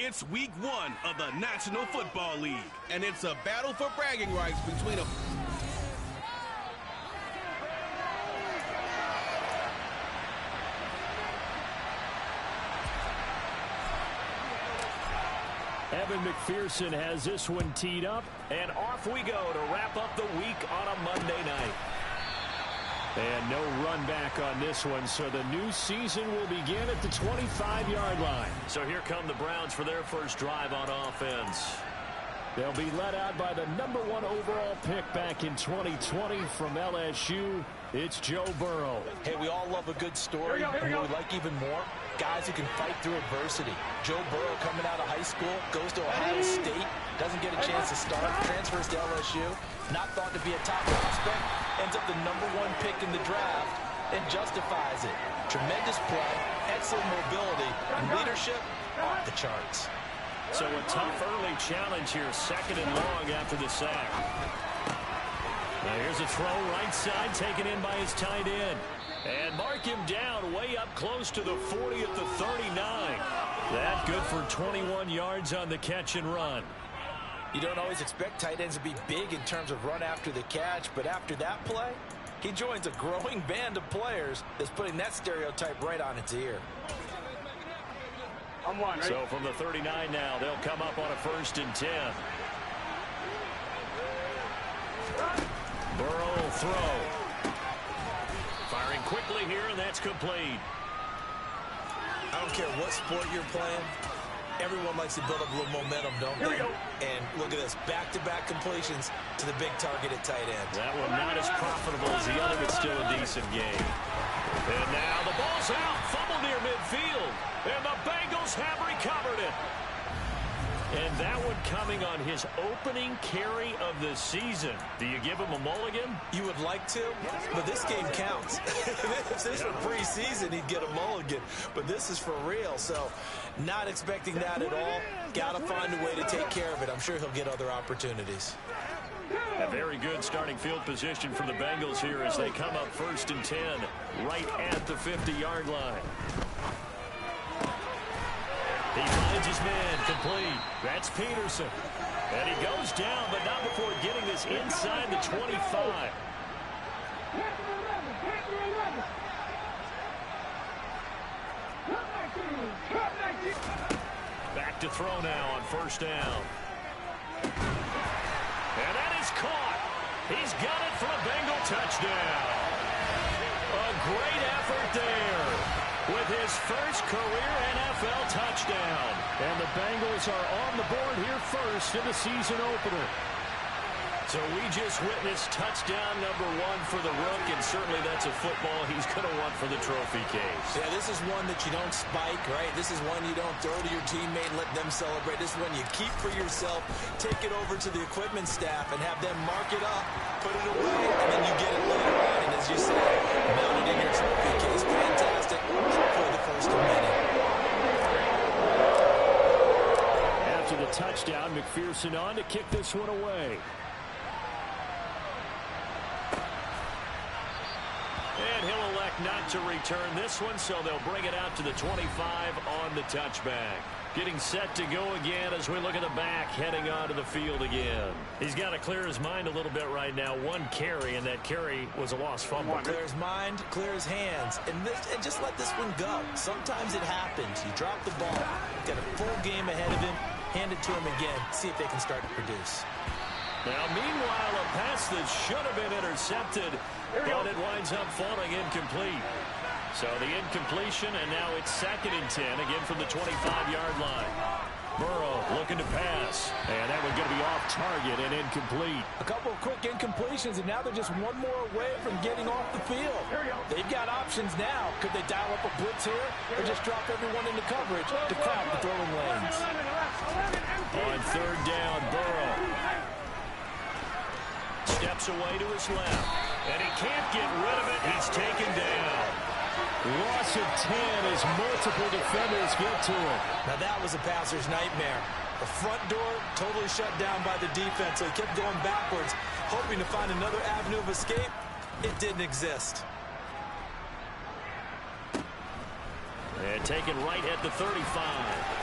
It's week 1 of the National Football League, and it's a battle for bragging rights between a... Evan McPherson has this one teed up, and off we go to wrap up the week on a Monday night. And no run back on this one, so the new season will begin at the 25-yard line. So here come the Browns for their first drive on offense. They'll be led out by the #1 overall pick back in 2020 from LSU. It's Joe Burrow. Hey, we all love a good story, and what we like even more, guys who can fight through adversity. Joe Burrow coming out of high school, goes to Ohio State, doesn't get a chance to start, transfers to LSU, not thought to be a top prospect, ends up the #1 pick in the draft, and justifies it. Tremendous play, excellent mobility, and leadership off the charts. So a tough early challenge here, 2nd and long after the sack. Now here's a throw right side, taken in by his tight end. And mark him down way up close to the 40 at the 39. That good for 21 yards on the catch and run. You don't always expect tight ends to be big in terms of run after the catch, but after that play, he joins a growing band of players that's putting that stereotype right on its ear. So from the 39 now, they'll come up on a 1st and 10. Burrow will throw. Firing quickly here, and that's complete. I don't care what sport you're playing. Everyone likes to build up a little momentum, don't they? And look at this, back-to-back completions to the big target at tight end. That one not as profitable as the other, but still a decent game. And now the ball's out, fumble near midfield, and the Bengals have recovered it. And that one coming on his opening carry of the season. Do you give him a mulligan? You would like to, but this game counts. If this were preseason, he'd get a mulligan. But this is for real, so not expecting that at all. Got to find a way to take care of it. I'm sure he'll get other opportunities. A very good starting field position for the Bengals here as they come up 1st and 10 right at the 50-yard line. He finds his man complete. That's Peterson. And he goes down, but not before getting this inside the 25. Back to throw now on 1st down. And that is caught. He's got it for a Bengal touchdown. A great effort there with his first career NFL touchdown. And the Bengals are on the board here first in the season opener. So we just witnessed touchdown #1 for the Rook, and certainly that's a football he's going to want for the trophy case. Yeah, this is one that you don't spike, right? This is one you don't throw to your teammate and let them celebrate. This is one you keep for yourself, take it over to the equipment staff, and have them mark it up, put it away, and then you get it later on. And as you said, mount it in your trophy case. Fantastic. Hopefully the first of many. After the touchdown, McPherson on to kick this one away. And he'll elect not to return this one, so they'll bring it out to the 25 on the touchback. Getting set to go again as we look at the back, heading onto the field again. He's got to clear his mind a little bit right now. 1 carry, and that carry was a lost fumble. Clear his mind, clear his hands, and just let this one go. Sometimes it happens. You drop the ball, got a full game ahead of him, hand it to him again, see if they can start to produce. Now, meanwhile, a pass that should have been intercepted, but it winds up falling incomplete. So the incompletion, and now it's 2nd and 10, again from the 25-yard line. Burrow looking to pass, and that one's going to be off target and incomplete. A couple of quick incompletions, and now they're just one more away from getting off the field. They've got options now. Could they dial up a blitz here, or just drop everyone into coverage to crowd the throwing lanes? On 3rd down, Burrow steps away to his left, and he can't get rid of it. He's taken down. Loss of 10 as multiple defenders get to him. Now that was a passer's nightmare. The front door totally shut down by the defense, so he kept going backwards, hoping to find another avenue of escape. It didn't exist. And taken right at the 35.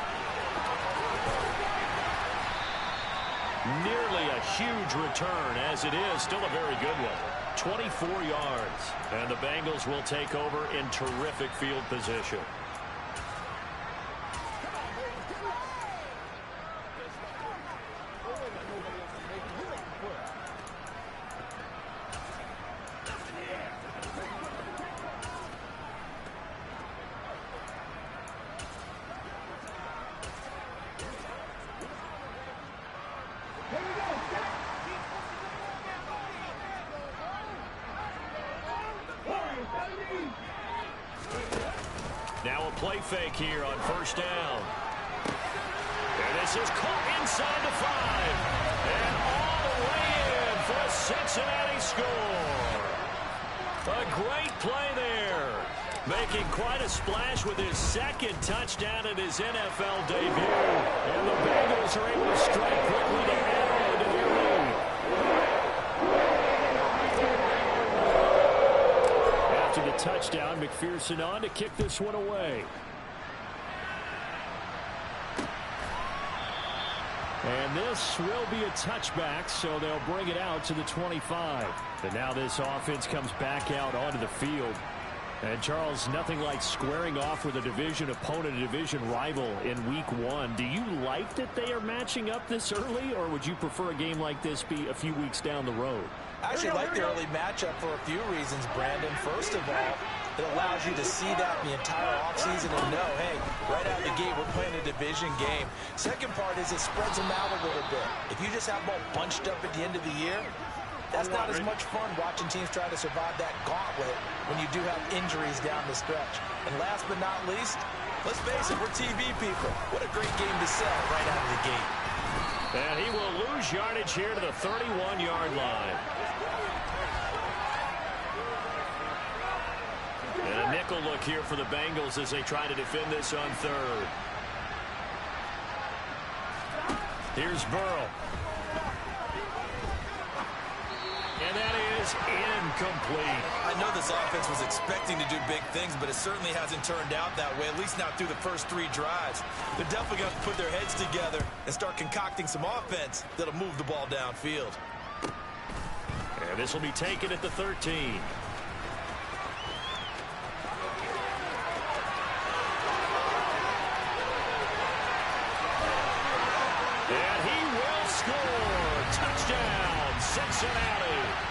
Nearly a huge return, as it is still a very good one. 24 yards. And the Bengals will take over in terrific field position. Now a play fake here on first down. And this is caught inside the 5. And all the way in for a Cincinnati score. A great play there. Making quite a splash with his second touchdown in his NFL debut. And the Bengals are able to strike quickly to add on to their lead. After the touchdown, McPherson on to kick this one away. And this will be a touchback, so they'll bring it out to the 25. And now this offense comes back out onto the field. And, Charles, nothing like squaring off with a division opponent, a division rival in Week 1. Do you like that they are matching up this early, or would you prefer a game like this be a few weeks down the road? I actually like the early matchup for a few reasons, Brandon. First of all, it allows you to see that the entire offseason and know, hey, right out of the gate, we're playing a division game. Second part is it spreads them out a little bit. If you just have them all bunched up at the end of the year, that's not as much fun watching teams try to survive that gauntlet when you do have injuries down the stretch. And last but not least, let's face it, we're TV people. What a great game to sell right out of the gate. And he will lose yardage here to the 31-yard line. And a nickel look here for the Bengals as they try to defend this on third. Here's Burrow. And that is incomplete. I know this offense was expecting to do big things, but it certainly hasn't turned out that way, at least not through the first 3 drives. They're definitely going to put their heads together and start concocting some offense that'll move the ball downfield. And this will be taken at the 13. And he will score. Touchdown, Cincinnati.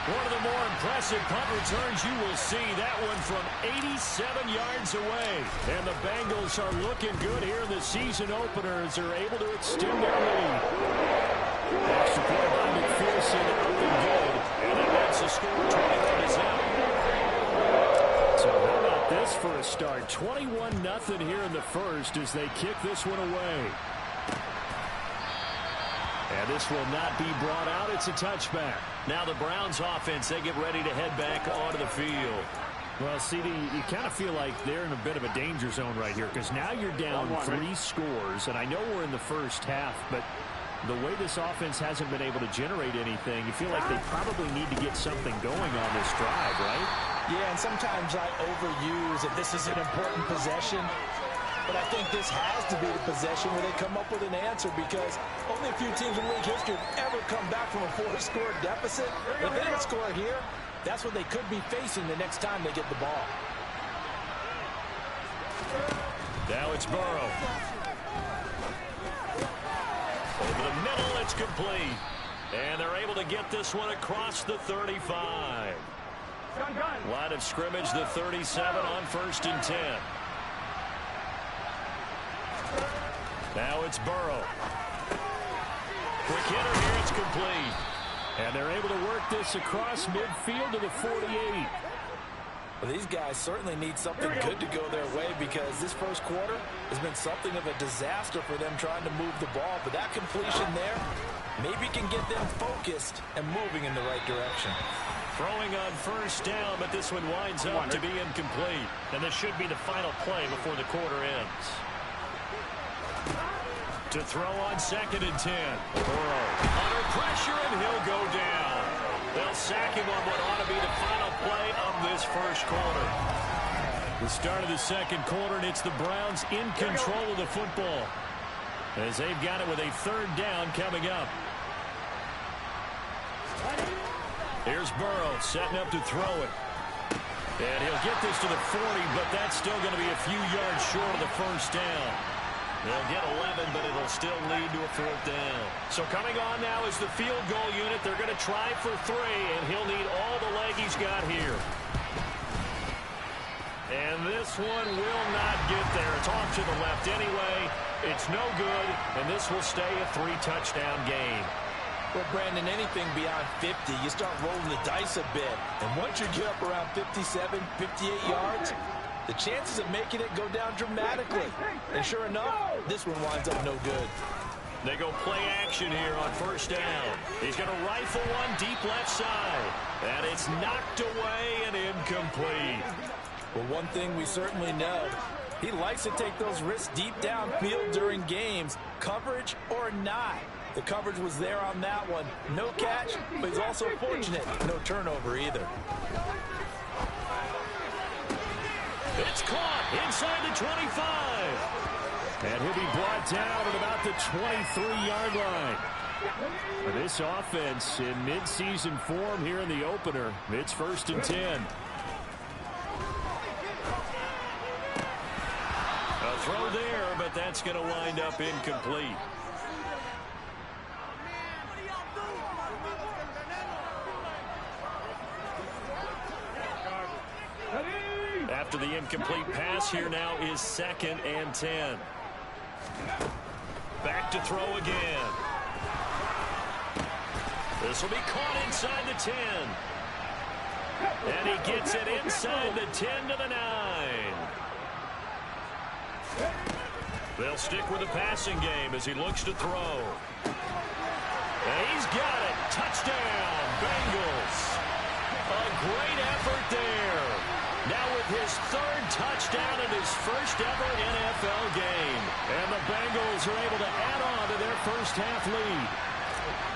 One of the more impressive punt returns you will see. That one from 87 yards away. And the Bengals are looking good here in the season openers. They're able to extend their lead. Extra point by McPherson, up and good. And that makes the score 21-7. So how about this for a start? 21-0 here in the first as they kick this one away. And this will not be brought out. It's a touchback. Now the Browns offense, they get ready to head back onto the field. Well, CD, you kind of feel like they're in a bit of a danger zone right here because now you're down 3 scores. And I know we're in the first half, but the way this offense hasn't been able to generate anything, you feel like they probably need to get something going on this drive, right? Yeah, and sometimes I overuse if this is an important possession. But I think this has to be the possession where they come up with an answer because only a few teams in league history have ever come back from a 4-score deficit. If they don't score here, that's what they could be facing the next time they get the ball. Now it's Burrow. Over the middle, it's complete. And they're able to get this one across the 35. Line of scrimmage, the 37 on 1st and 10. Now it's Burrow. Quick hitter here, it's complete. And they're able to work this across midfield to the 48. Well, these guys certainly need something good to go their way because this first quarter has been something of a disaster for them trying to move the ball. But that completion there maybe can get them focused and moving in the right direction. Throwing on first down, but this one winds up to be incomplete. And this should be the final play before the quarter ends. To throw on 2nd and 10. Burrow under pressure, and he'll go down. They'll sack him on what ought to be the final play of this first quarter. The start of the second quarter, and it's the Browns in control of the football as they've got it with a 3rd down coming up. Here's Burrow setting up to throw it. And he'll get this to the 40, but that's still going to be a few yards short of the first down. They'll get 11, but it'll still lead to a fourth down. So coming on now is the field goal unit. They're going to try for 3, and he'll need all the leg he's got here. And this one will not get there. It's off to the left anyway. It's no good, and this will stay a 3-touchdown game. Well, Brandon, anything beyond 50, you start rolling the dice a bit. And once you get up around 57, 58 yards, the chances of making it go down dramatically. And sure enough, this one winds up no good. They go play action here on first down. He's going to rifle one deep left side. And it's knocked away and incomplete. Well, one thing we certainly know, he likes to take those risks deep downfield during games, coverage or not. The coverage was there on that one. No catch, but he's also fortunate. No turnover either. It's caught inside the 25. And he'll be brought down at about the 23-yard line. This offense in midseason form here in the opener. It's 1st and 10. A throw there, but that's going to wind up incomplete. After the incomplete pass, here now is 2nd and 10. Back to throw again. This will be caught inside the 10. And he gets it inside the 10 to the 9. They'll stick with the passing game as he looks to throw. And he's got it. Touchdown, Bengals. A great effort there. Now with his 3rd touchdown in his first ever NFL game. And the Bengals are able to add on to their first half lead.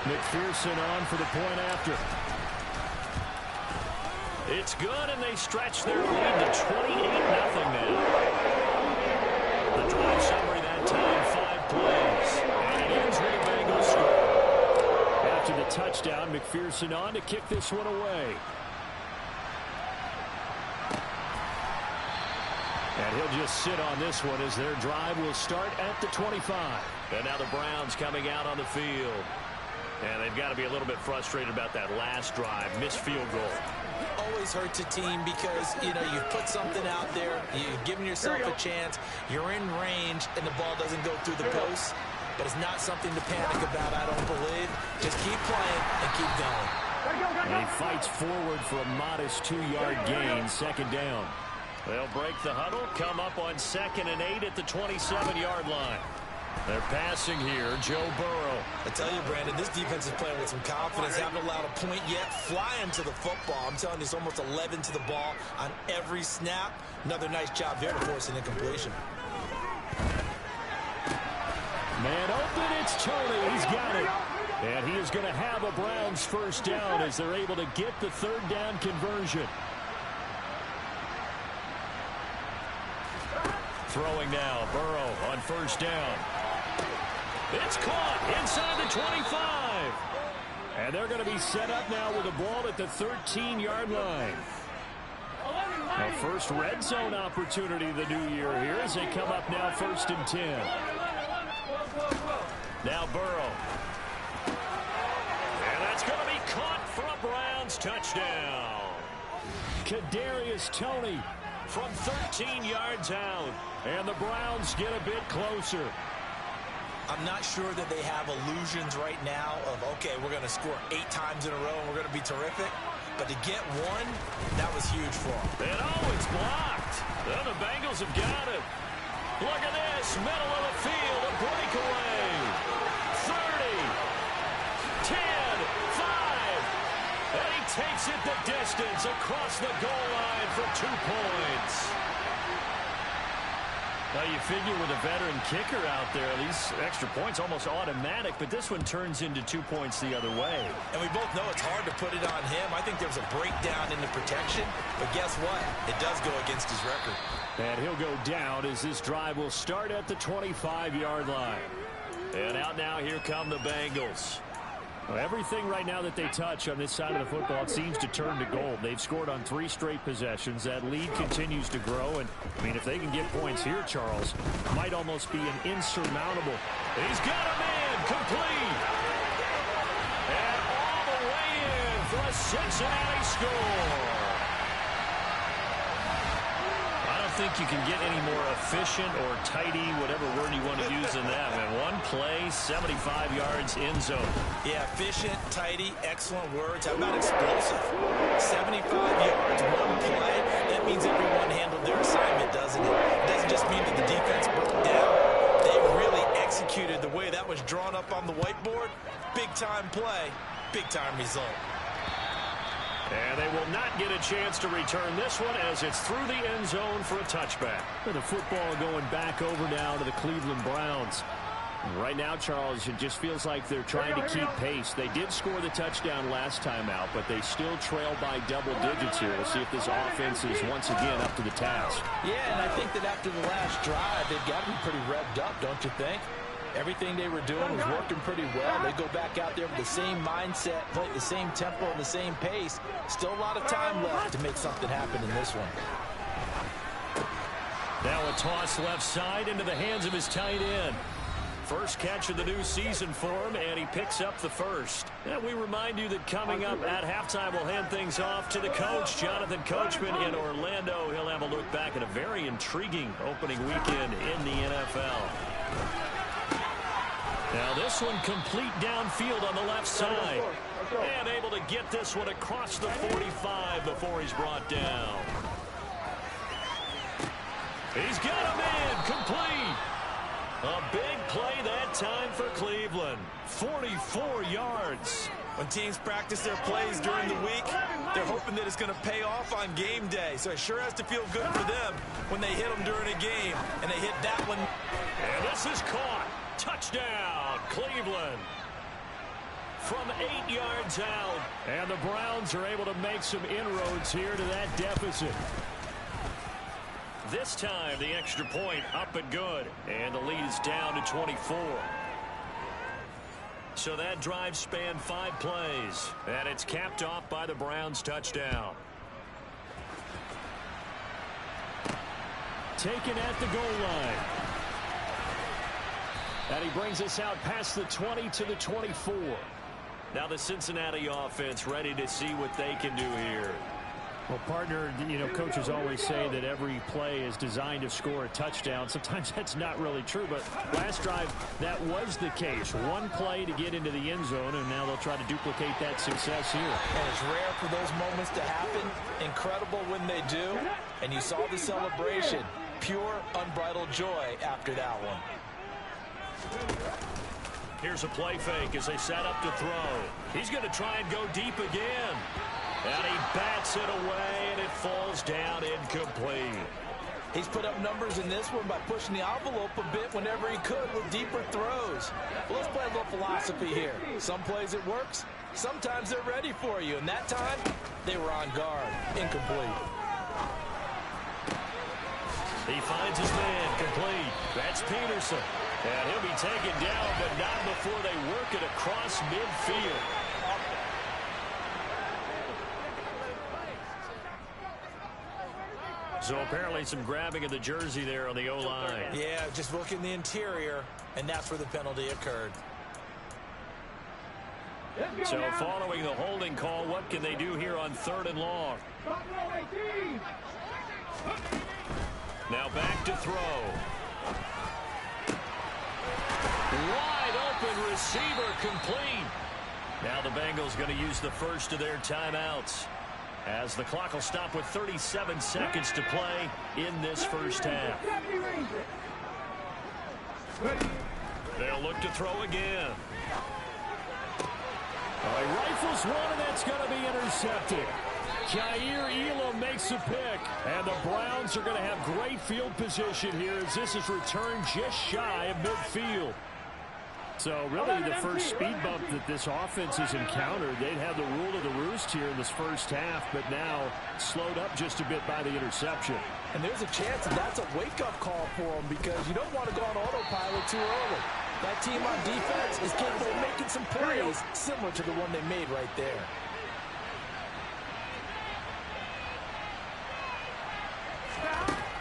McPherson on for the point after. It's good, and they stretch their lead to 28-0 now. The drive summary that time, 5 plays. And it ends with a Bengals score. After the touchdown, McPherson on to kick this one away. And he'll just sit on this one as their drive will start at the 25. And now the Browns coming out on the field. And they've got to be a little bit frustrated about that last drive. Missed field goal. Always hurts a team because, you know, you've put something out there. You've given yourself a chance. You're in range, and the ball doesn't go through the posts. But it's not something to panic about, I don't believe. Just keep playing and keep going. And he fights forward for a modest 2-yard gain, 2nd down. They'll break the huddle, come up on 2nd and 8 at the 27-yard line. They're passing here, Joe Burrow. I tell you, Brandon, this defense is playing with some confidence. Haven't allowed a point yet. Flying to the football. I'm telling you, it's almost 11 to the ball on every snap. Another nice job there to force an incompletion. Man open, it's Tony. He's got it. And he is going to have a Browns first down as they're able to get the 3rd down conversion. Throwing now, Burrow on first down. It's caught inside the 25. And they're going to be set up now with the ball at the 13-yard line. Now first red zone opportunity of the new year here as they come up now 1st and 10. Now Burrow. And that's going to be caught for a Browns touchdown. Kadarius Toney from 13 yards out. And the Browns get a bit closer. I'm not sure that they have illusions right now of, okay, we're going to score 8 times in a row and we're going to be terrific. But to get one, that was huge for them. And it's blocked. Well, the Bengals have got it. Look at this, middle of the field, a breakaway. 30, 10, 5. And he takes it the distance across the goal line for 2 points. Now you figure with a veteran kicker out there, these extra points almost automatic, but this one turns into 2 points the other way. And we both know it's hard to put it on him. I think there's a breakdown in the protection, but guess what? It does go against his record. And he'll go down as this drive will start at the 25-yard line. And out now, here come the Bengals. Well, everything right now that they touch on this side of the football, it seems to turn to gold. They've scored on 3 straight possessions. That lead continues to grow. And, I mean, if they can get points here, Charles, it might almost be an insurmountable. He's got a man complete. And all the way in for a Cincinnati score. I don't think you can get any more efficient or tidy, whatever word you want to use in that. And one play, 75 yards in zone. Yeah, efficient, tidy, excellent words. How about explosive? 75 yards, one play. That means everyone handled their assignment, doesn't it? It doesn't just mean that the defense broke down. They really executed the way that was drawn up on the whiteboard. Big-time play, big-time result. And they will not get a chance to return this one as it's through the end zone for a touchback. And the football going back over now to the Cleveland Browns. Right now, Charles, it just feels like they're trying to keep pace. They did score the touchdown last time out, but they still trail by double digits here. We'll see if this offense is once again up to the task. Yeah, and I think that after the last drive, they've got to be pretty revved up, don't you think? Everything they were doing was working pretty well. They go back out there with the same mindset, play at the same tempo and the same pace. Still a lot of time left to make something happen in this one. Now a toss left side into the hands of his tight end. First catch of the new season for him, and he picks up the first. And we remind you that coming up at halftime, we'll hand things off to the coach, Jonathan Coachman in Orlando. He'll have a look back at a very intriguing opening weekend in the NFL. Now this one complete downfield on the left side. And able to get this one across the 45 before he's brought down. He's got a man complete. A big play that time for Cleveland. 44 yards. When teams practice their plays during the week, they're hoping that it's going to pay off on game day. So it sure has to feel good for them when they hit them during a game. And they hit that one. And this is caught. Touchdown, Cleveland. From 8 yards out. And the Browns are able to make some inroads here to that deficit. This time, the extra point up and good. And the lead is down to 24. So that drive spanned 5 plays. And it's capped off by the Browns' touchdown. Taken at the goal line. And he brings us out past the 20 to the 24. Now the Cincinnati offense ready to see what they can do here. Well, partner, you know, coaches always say that every play is designed to score a touchdown. Sometimes that's not really true, but last drive, that was the case. One play to get into the end zone, and now they'll try to duplicate that success here. And it's rare for those moments to happen. Incredible when they do. And you saw the celebration. Pure, unbridled joy after that one. Here's a play fake as they set up to throw. He's going to try and go deep again. And he bats it away, and it falls down incomplete. He's put up numbers in this one by pushing the envelope a bit whenever he could with deeper throws. Well, let's play a little philosophy here. Some plays it works. Sometimes they're ready for you. And that time, they were on guard. Incomplete. He finds his man complete. That's Peterson. And he'll be taken down, but not before they work it across midfield. So apparently some grabbing of the jersey there on the O-line. Yeah, just looking the interior, and that's where the penalty occurred. So following the holding call, what can they do here on 3rd and long? Now back to throw. Wide open receiver complete. Now the Bengals going to use the first of their timeouts, as the clock will stop with 37 seconds to play in this first half. They'll look to throw again. He rifles one, and that's going to be intercepted. Jair Elam makes a pick, and the Browns are going to have great field position here as this is returned just shy of midfield. So really the first speed bump that this offense has encountered, they'd have the rule of the roost here in this first half, but now slowed up just a bit by the interception. And there's a chance that that's a wake-up call for them because you don't want to go on autopilot too early. That team on defense is capable of making some plays similar to the one they made right there.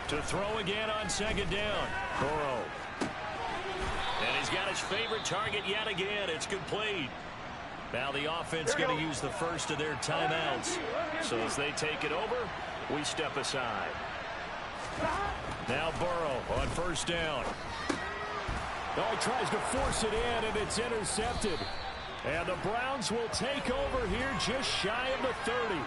To throw again on second down. Burrow. And he's got his favorite target yet again. It's complete. Now the offense going to use the first of their timeouts. So as they take it over, we step aside. Now Burrow on first down. Oh, he tries to force it in, and it's intercepted. And the Browns will take over here just shy of the 30.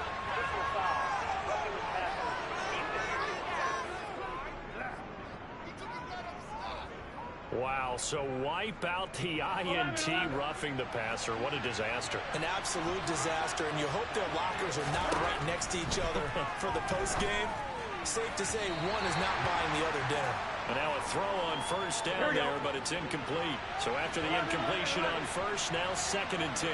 Wow, so wipe out the INT roughing the passer. What a disaster. An absolute disaster, and you hope their lockers are not right next to each other for the postgame. Safe to say one is not buying the other dinner. And now a throw on first down there, but it's incomplete. So after the incompletion on first, now 2nd and 10.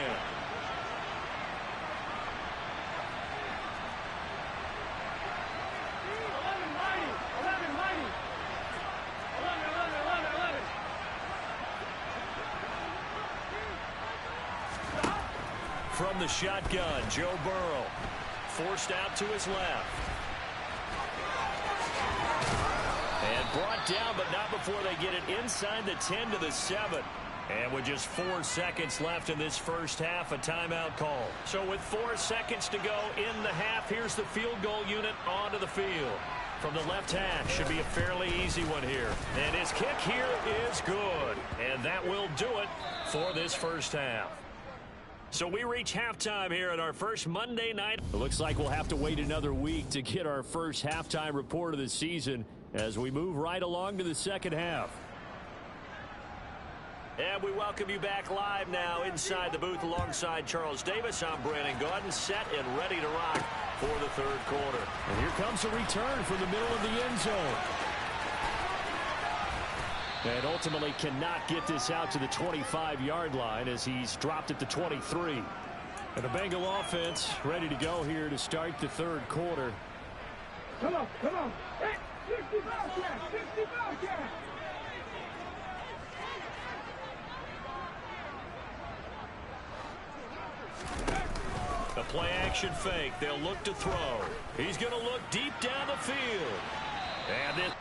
From the shotgun, Joe Burrow forced out to his left. And brought down, but not before they get it inside the 10 to the 7. And with just 4 seconds left in this first half, a timeout call. So with 4 seconds to go in the half, here's the field goal unit onto the field. From the left hash, should be a fairly easy one here. And his kick here is good. And that will do it for this first half. So we reach halftime here at our first Monday night. It looks like we'll have to wait another week to get our first halftime report of the season as we move right along to the second half. And we welcome you back live now inside the booth alongside Charles Davis. I'm Brandon Gaudin, set and ready to rock for the third quarter. And here comes a return from the middle of the end zone. And ultimately cannot get this out to the 25-yard line as he's dropped at the 23. And the Bengal offense ready to go here to start the third quarter. Come on, come on. Hey, 65 yards, 65 yards. A play action fake. They'll look to throw. He's going to look deep down the field. And this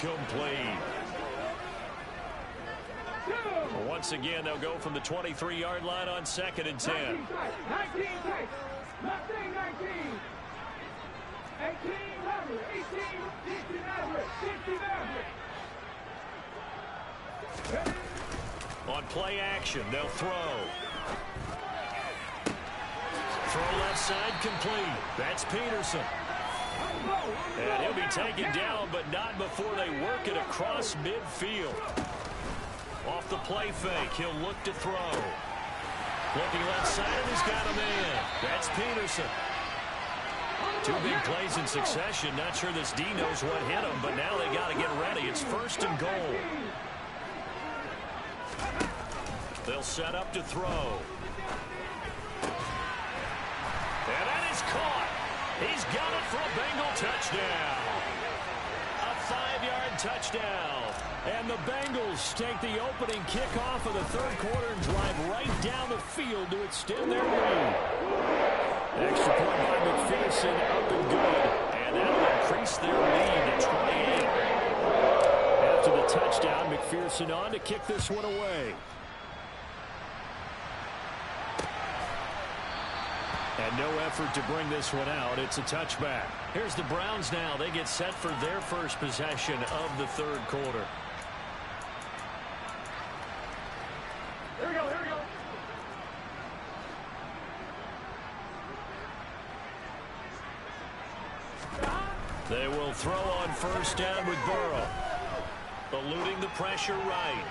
incomplete. Once again, they'll go from the 23-yard line on 2nd and 10. 19 tight. Mustang 19. 18 Maverick. 18 50 Maverick. 50 Maverick. On play action, they'll throw. Throw left side complete. That's Peterson. And he'll be taken down, but not before they work it across midfield. Off the play fake, he'll look to throw. Looking left side, and he's got a man. That's Peterson. 2 big plays in succession. Not sure this D knows what hit him, but now they got to get ready. It's 1st and goal. They'll set up to throw. And that is caught. He's got it for a Bengal touchdown. A 5-yard touchdown. And the Bengals take the opening kickoff of the 3rd quarter and drive right down the field to extend their lead. Extra point by McPherson, up and good. And that'll increase their lead to 28. After the touchdown, McPherson on to kick this one away. And no effort to bring this one out. It's a touchback. Here's the Browns now. They get set for their first possession of the 3rd quarter. Here we go. Here we go. They will throw on 1st down with Burrow. Eluding the pressure right.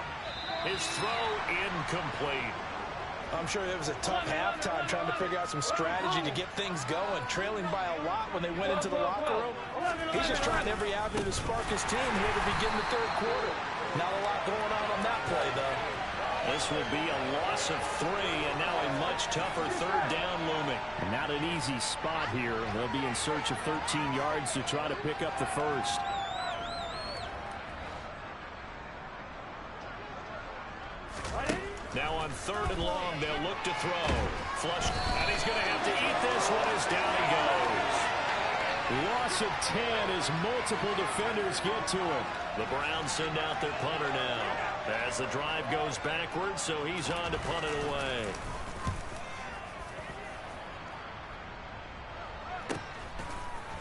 His throw incomplete. I'm sure it was a tough halftime trying to figure out some strategy to get things going. Trailing by a lot when they went into the locker room. He's just trying every avenue to spark his team here to begin the 3rd quarter. Not a lot going on that play, though. This will be a loss of 3, and now a much tougher 3rd down looming. Not an easy spot here. They'll be in search of 13 yards to try to pick up the 1st. Now on 3rd and long, they'll look to throw. Flush, and he's going to have to eat this one as down he goes. Loss of 10 as multiple defenders get to him. The Browns send out their punter now. As the drive goes backwards, so he's on to punt it away.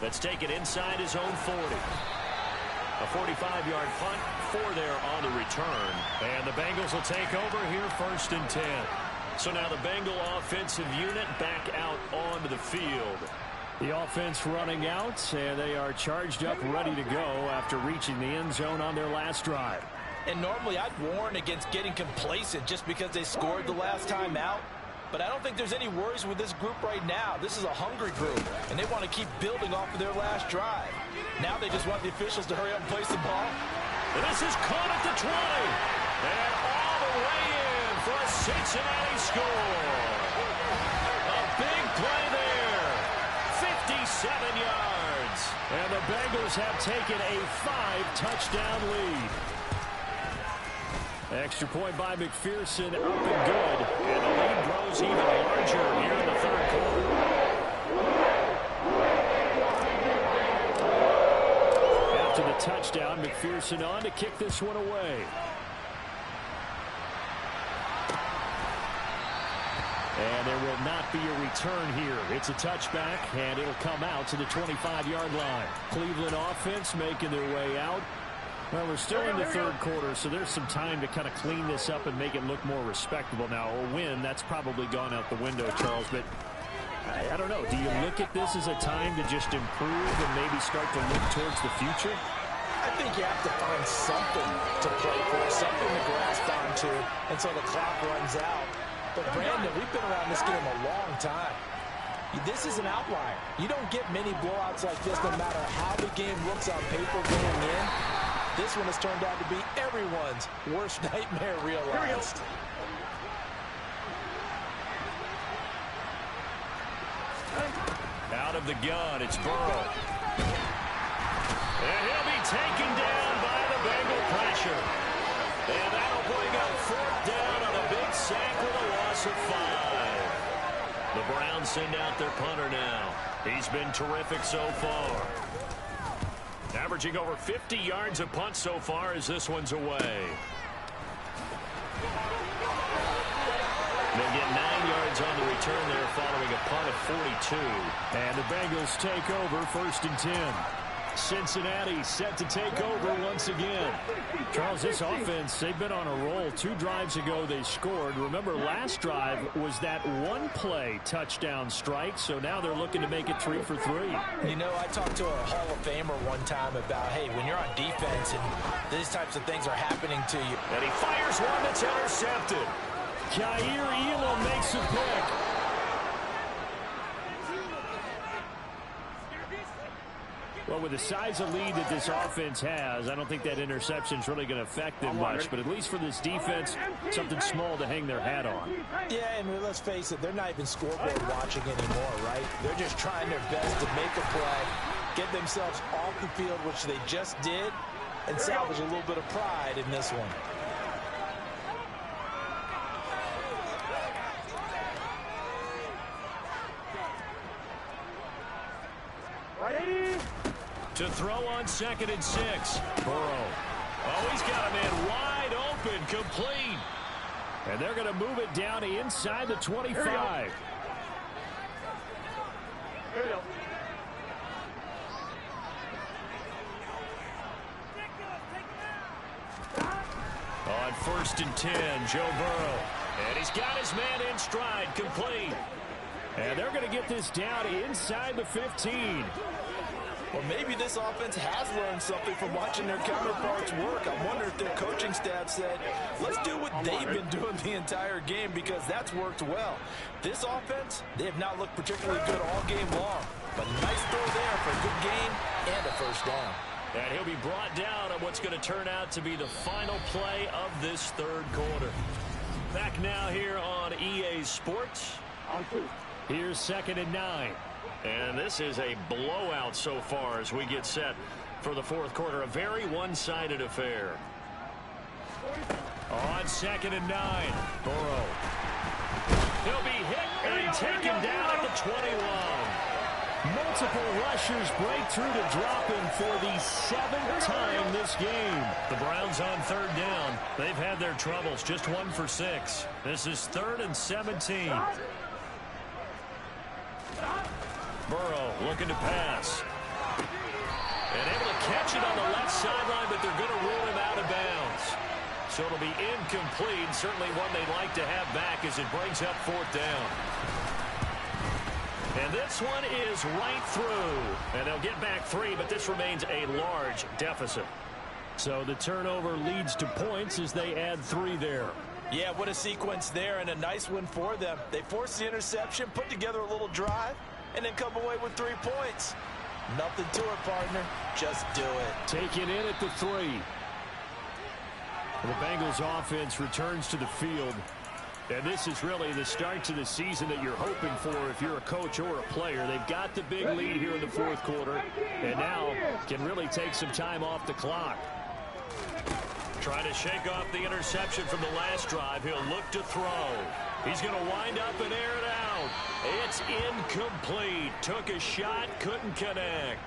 Let's take it inside his own 40. A 45-yard punt for there on the return. And the Bengals will take over here 1st and 10. So now the Bengal offensive unit back out onto the field. The offense running out, and they are charged up, ready to go after reaching the end zone on their last drive. And normally I'd warn against getting complacent just because they scored the last time out. But I don't think there's any worries with this group right now. This is a hungry group, and they want to keep building off of their last drive. Now they just want the officials to hurry up and place the ball. This is caught at the 20. And all the way in for a Cincinnati score. A big play there. 57 yards. And the Bengals have taken a 5-touchdown lead. Extra point by McPherson, up and good. And the lead grows even larger here in the 3rd quarter. After the touchdown, McPherson on to kick this one away. And there will not be a return here. It's a touchback, and it'll come out to the 25-yard line. Cleveland offense making their way out. Well, we're still in the 3rd quarter, so there's some time to kind of clean this up and make it look more respectable. Now, a win, that's probably gone out the window, Charles, but I don't know. Do you look at this as a time to just improve and maybe start to look towards the future? I think you have to find something to play for, something to grasp onto until the clock runs out. But, Brandon, we've been around this game a long time. This is an outlier. You don't get many blowouts like this no matter how the game looks on paper going in. This one has turned out to be everyone's worst nightmare realized. Out of the gun, it's Burrow. And he'll be taken down by the Bengal pressure. And that'll bring up 4th down on a big sack with a loss of 5. The Browns send out their punter now. He's been terrific so far. Averaging over 50 yards a punt so far as this one's away. They'll get 9 yards on the return there following a punt of 42. And the Bengals take over 1st and 10. Cincinnati set to take over once again. Charles, this offense, they've been on a roll. 2 drives ago they scored. Remember, last drive was that one-play touchdown strike, so now they're looking to make it 3 for 3. You know, I talked to a Hall of Famer one time about, hey, when you're on defense and these types of things are happening to you. And he fires one that's intercepted. Jair Elam makes a pick. Well, with the size of lead that this offense has, I don't think that interception is really going to affect them much. But at least for this defense, something small to hang their hat on. Yeah, and let's face it, they're not even scoreboard watching anymore, right? They're just trying their best to make a play, get themselves off the field, which they just did, and salvage a little bit of pride in this one. To throw on 2nd and 6. Burrow. Oh, he's got a man wide open, complete. And they're going to move it down to inside the 25. On 1st and 10, Joe Burrow. And he's got his man in stride, complete. And they're going to get this down inside the 15. Well, maybe this offense has learned something from watching their counterparts work. I wonder if their coaching staff said, let's do what they've been doing the entire game, because that's worked well. This offense, they have not looked particularly good all game long. But nice throw there for a good gain and a 1st down. And he'll be brought down on what's going to turn out to be the final play of this 3rd quarter. Back now here on EA Sports. Here's 2nd and 9. And this is a blowout so far as we get set for the 4th quarter. A very one-sided affair. On 2nd and 9, Burrow. He'll be hit and taken down at the 21. Multiple rushers break through to drop him for the 7th time this game. The Browns on 3rd down. They've had their troubles, just 1 for 6. This is 3rd and 17. Burrow looking to pass. And able to catch it on the left sideline, but they're going to rule him out of bounds. So it'll be incomplete. Certainly one they'd like to have back as it brings up 4th down. And this one is right through. And they'll get back 3, but this remains a large deficit. So the turnover leads to points as they add 3 there. Yeah, what a sequence there, and a nice win for them. They forced the interception, put together a little drive, and then come away with 3 points. Nothing to it, partner. Just do it. Taken in at the 3. The Bengals offense returns to the field. And this is really the start to the season that you're hoping for if you're a coach or a player. They've got the big lead here in the 4th quarter, and now can really take some time off the clock. Trying to shake off the interception from the last drive. He'll look to throw. He's going to wind up and air it out. It's incomplete. Took a shot, couldn't connect.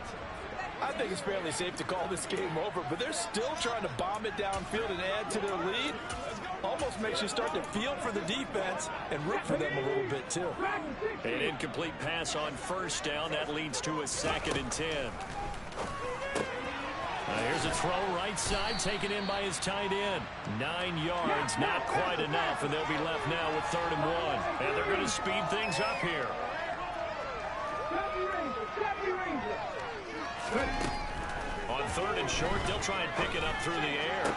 I think it's fairly safe to call this game over, but they're still trying to bomb it downfield and add to their lead. Almost makes you start to feel for the defense and root for them a little bit, too. An incomplete pass on 1st down. That leads to a 2nd and 10. Here's a throw right side, taken in by his tight end. 9 yards, not quite enough, and they'll be left now with 3rd and 1. And they're going to speed things up here. On 3rd and short, they'll try and pick it up through the air.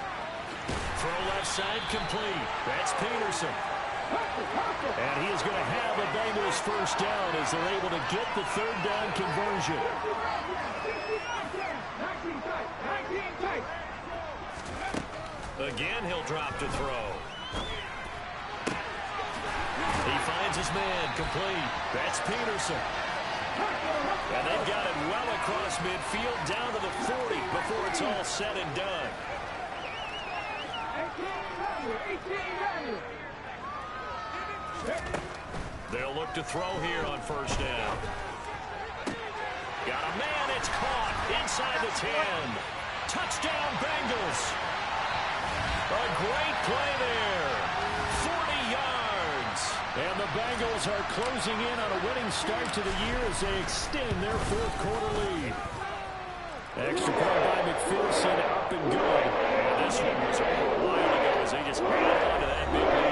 Throw left side, complete. That's Peterson. And he is going to have a Bengals 1st down as they're able to get the 3rd down conversion. Again, he'll drop to throw. He finds his man, complete. That's Peterson. And they've got it well across midfield, down to the 40 before it's all said and done. They'll look to throw here on 1st down. Got a man it's caught inside the 10. Touchdown, Bengals. A great play there. 40 yards. And the Bengals are closing in on a winning start to the year as they extend their fourth quarter lead. Extra point by McPherson, up and good. And this one was over a while ago as they just held on to that big lead.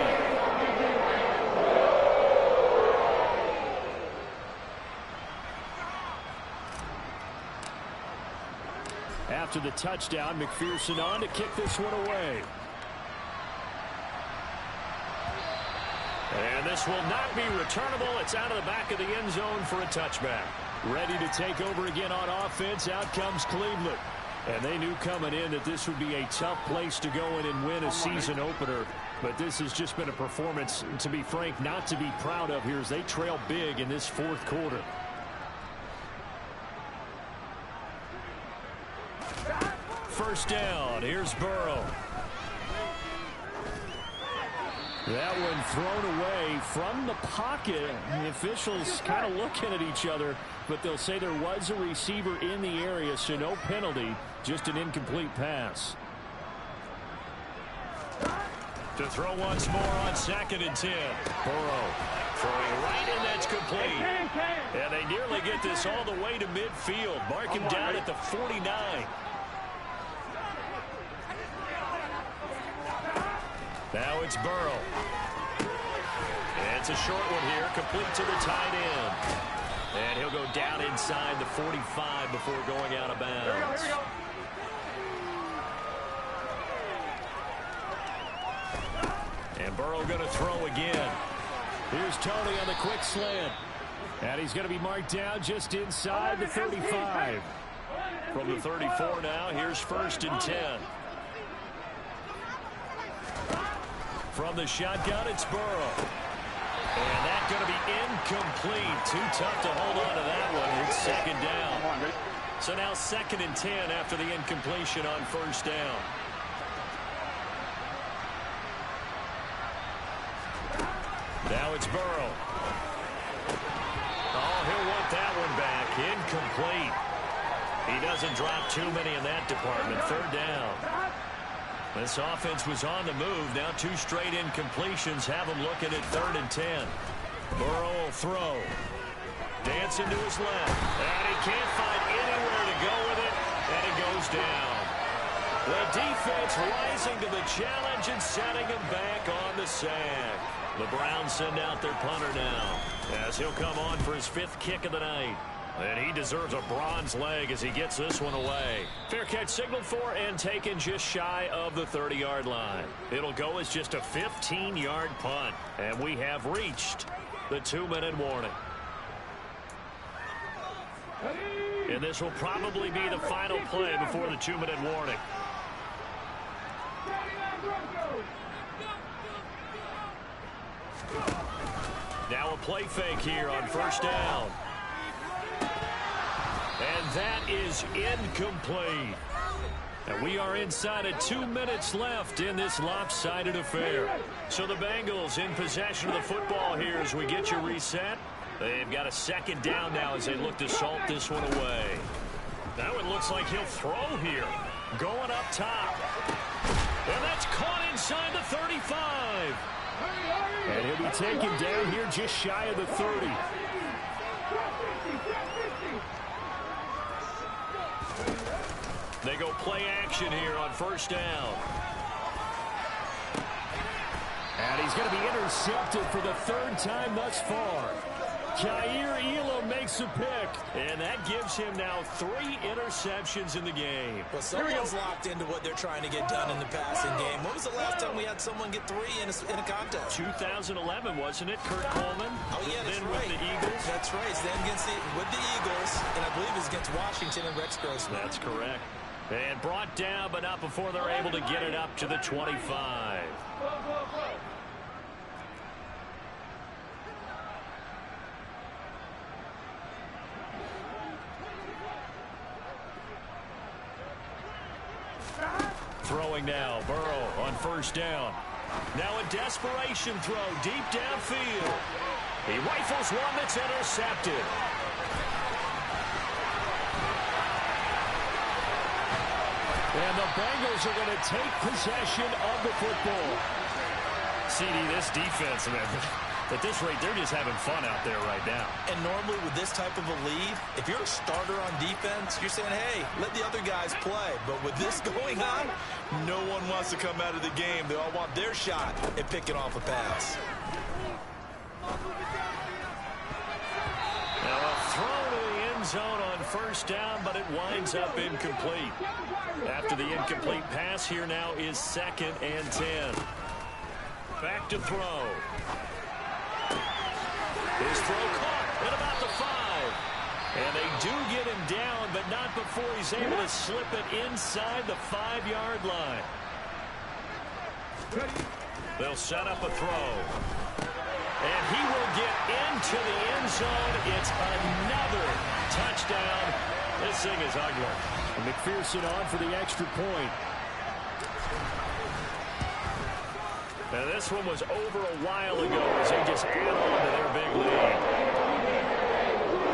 After the touchdown, McPherson on to kick this one away. And this will not be returnable. It's out of the back of the end zone for a touchback. Ready to take over again on offense. Out comes Cleveland. And they knew coming in that this would be a tough place to go in and win a season opener. But this has just been a performance, to be frank, not to be proud of here as they trail big in this fourth quarter. First down. Here's Burrow. That one thrown away from the pocket. The officials kind of looking at each other, but they'll say there was a receiver in the area, so no penalty, just an incomplete pass. To throw once more on 2nd and 10. Burrow throwing right in, that's complete. And they nearly get this all the way to midfield. Mark him down at the 49. Now it's Burrow. It's a short one here, complete to the tight end. And he'll go down inside the 45 before going out of bounds. Here we go. And Burrow going to throw again. Here's Tony on the quick slant. And he's going to be marked down just inside the 35. From the 34 now, here's 1st and 10. From the shotgun, it's Burrow. And that's going to be incomplete. Too tough to hold on to that one. It's 2nd down. So now 2nd and 10 after the incompletion on 1st down. Now it's Burrow. Oh, he'll want that one back. Incomplete. He doesn't drop too many in that department. 3rd down. This offense was on the move. Now 2 straight incompletions have them looking at 3rd and 10. Burrow will throw. Dancing to his left. And he can't find anywhere to go with it. And it goes down. The defense rising to the challenge and setting him back on the sack. The Browns send out their punter now as he'll come on for his 5th kick of the night. And he deserves a bronze leg as he gets this one away. Fair catch signaled for and taken just shy of the 30-yard line. It'll go as just a 15-yard punt. And we have reached the 2-minute warning. And this will probably be the final play before the 2-minute warning. Now a play fake here on 1st down. And that is incomplete. And we are inside of 2 minutes left in this lopsided affair. So the Bengals in possession of the football here as we get you reset. They've got a 2nd down now as they look to salt this one away. That one looks like he'll throw here. Going up top. And that's caught inside the 35. And he'll be taken down here just shy of the 30. They go play action here on 1st down. And he's going to be intercepted for the 3rd time thus far. Jair Elam makes a pick. And that gives him now 3 interceptions in the game. Well, someone's locked into what they're trying to get done in the passing game. When was the last time we had someone get 3 in a contest? 2011, wasn't it, Kurt Coleman? Oh, yeah, that's then right. With the Eagles. That's right. Then with the Eagles, and I believe it's against Washington and Rex Grossman. That's correct. And brought down, but not before they're able to get it up to the 25. Throwing now, Burrow on 1st down. Now a desperation throw deep downfield. He rifles one that's intercepted. And the Bengals are going to take possession of the football. CD, this defense, man, at this rate, they're just having fun out there right now. And normally with this type of a lead, if you're a starter on defense, you're saying, hey, let the other guys play. But with this going on, no one wants to come out of the game. They all want their shot at picking off a pass. Now a throw to the end zone on first down, but it winds up incomplete. After the incomplete pass, here now is 2nd and 10. Back to throw. His throw caught at about the 5. And they do get him down, but not before he's able to slip it inside the 5-yard line. They'll set up a throw. And he will get into the end zone. It's another touchdown. This thing is ugly. And McPherson on for the extra point. Now this one was over a while ago as they just add on to their big lead.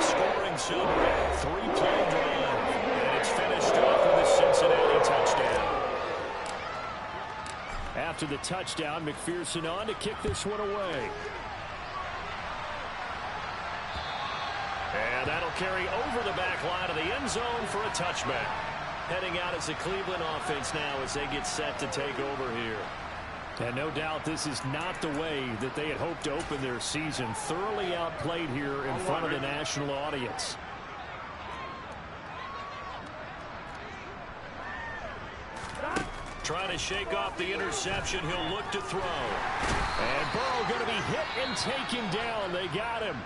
Scoring summary, 3-play drive. And it's finished off with a Cincinnati touchdown. After the touchdown, McPherson on to kick this one away. And that'll carry over the back line of the end zone for a touchback. Heading out as the Cleveland offense now as they get set to take over here. And no doubt this is not the way that they had hoped to open their season. Thoroughly outplayed here in front of the national audience. Trying to shake off the interception. He'll look to throw. And Burrow going to be hit and taken down. They got him.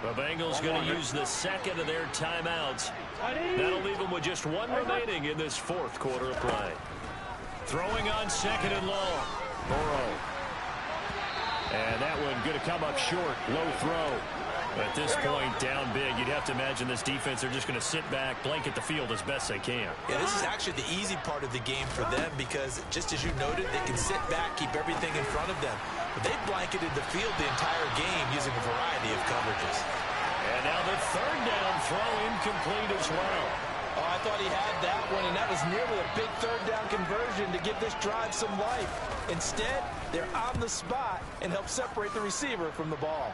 The Bengals going to use the second of their timeouts. That'll leave them with just one remaining in this 4th quarter of play. Throwing on 2nd and long. Burrow. And that one going to come up short. Low throw. At this point, down big, you'd have to imagine this defense, they're just going to sit back, blanket the field as best they can. Yeah, this is actually the easy part of the game for them because, just as you noted, they can sit back, keep everything in front of them. But they blanketed the field the entire game using a variety of coverages. And now the 3rd down throw incomplete as well. Oh, I thought he had that one, and that was nearly a big 3rd down conversion to give this drive some life. Instead, they're on the spot and help separate the receiver from the ball.